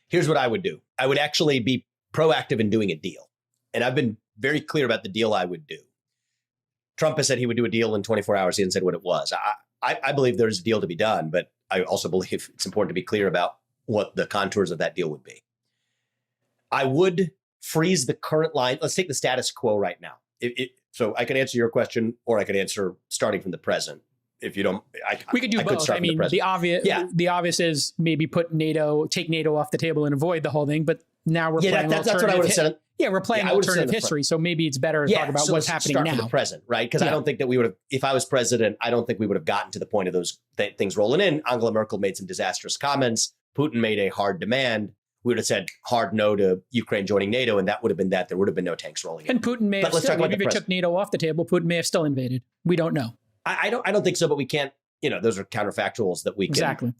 Here's what I would do. I would actually be proactive in doing a deal. And I've been very clear about the deal I would do. Trump has said he would do a deal in 24 hours. He hasn't said what it was. I believe there's a deal to be done, but I also believe it's important to be clear about what the contours of that deal would be. I would freeze the current line. Let's take the status quo right now. So I can answer your question, or I could answer starting from the present. If you don't, we could do both. I mean, the obvious is maybe take NATO off the table and avoid the whole thing. But now we're playing that's what I would have said. Yeah, we're playing alternative history. So maybe it's better to talk about what's happening now. From the present, right? Because I don't think that we would have, if I was president, I don't think we would have gotten to the point of those things rolling in. Angela Merkel made some disastrous comments. Putin made a hard demand. We would have said hard no to Ukraine joining NATO, and that would have been that. There would have been no tanks rolling in. And Putin may have still, maybe if it took NATO off the table, Putin may have still invaded. We don't know. I don't think so, but we can't, those are counterfactuals that we can,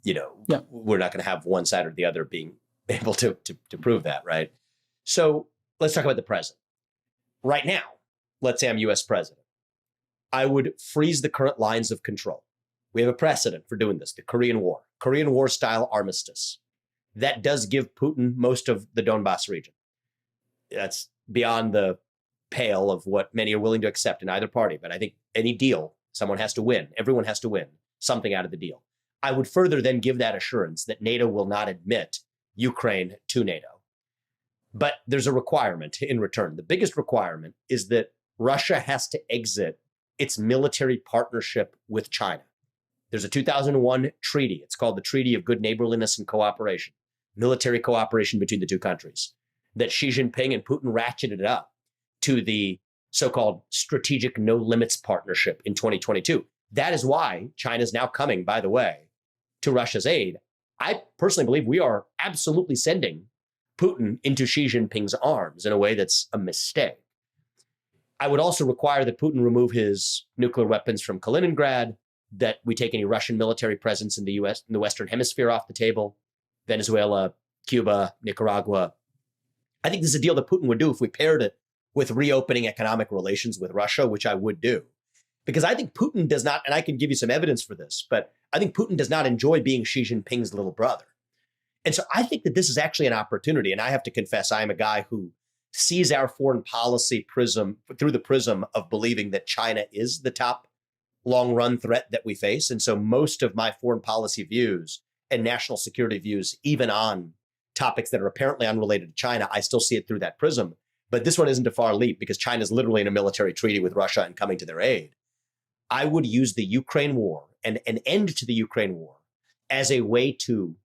we're not going to have one side or the other being able to prove that, right? So let's talk about the present. Right now, let's say I'm US president. I would freeze the current lines of control. We have a precedent for doing this, the Korean War style armistice. That does give Putin most of the Donbass region. That's beyond the pale of what many are willing to accept in either party. But I think any deal, someone has to win. Everyone has to win something out of the deal. I would further then give that assurance that NATO will not admit Ukraine to NATO. But there's a requirement in return. The biggest requirement is that Russia has to exit its military partnership with China. There's a 2001 treaty. It's called the Treaty of Good Neighborliness and Cooperation, military cooperation between the two countries, that Xi Jinping and Putin ratcheted up to the so-called Strategic No Limits Partnership in 2022. That is why China is now coming, by the way, to Russia's aid. I personally believe we are absolutely sending Putin into Xi Jinping's arms in a way that's a mistake. I would also require that Putin remove his nuclear weapons from Kaliningrad, that we take any Russian military presence in the US, in the Western Hemisphere, off the table, Venezuela, Cuba, Nicaragua. I think this is a deal that Putin would do if we paired it with reopening economic relations with Russia, which I would do. Because I think Putin does not, and I can give you some evidence for this, but I think Putin does not enjoy being Xi Jinping's little brother. And so I think that this is actually an opportunity. And I have to confess, I am a guy who sees our foreign policy prism through the prism of believing that China is the top long-run threat that we face. And so most of my foreign policy views and national security views, even on topics that are apparently unrelated to China, I still see it through that prism. But this one isn't a far leap because China is literally in a military treaty with Russia and coming to their aid. I would use the Ukraine war and an end to the Ukraine war as a way to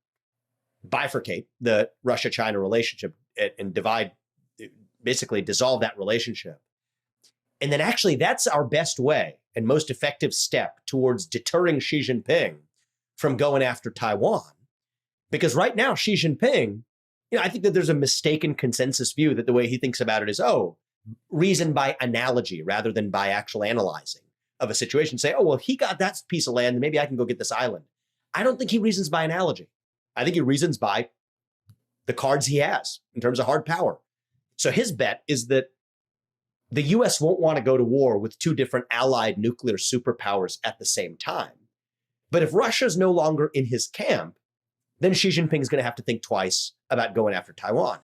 bifurcate the Russia-China relationship and basically dissolve that relationship. And then actually that's our best way and most effective step towards deterring Xi Jinping from going after Taiwan. Because right now, Xi Jinping, I think that there's a mistaken consensus view that the way he thinks about it is, reason by analogy rather than by actual analyzing of a situation. Say, well, he got that piece of land, maybe I can go get this island. I don't think he reasons by analogy. I think he reasons by the cards he has in terms of hard power. So his bet is that the US won't want to go to war with two different allied nuclear superpowers at the same time. But if Russia's no longer in his camp, then Xi Jinping is going to have to think twice about going after Taiwan.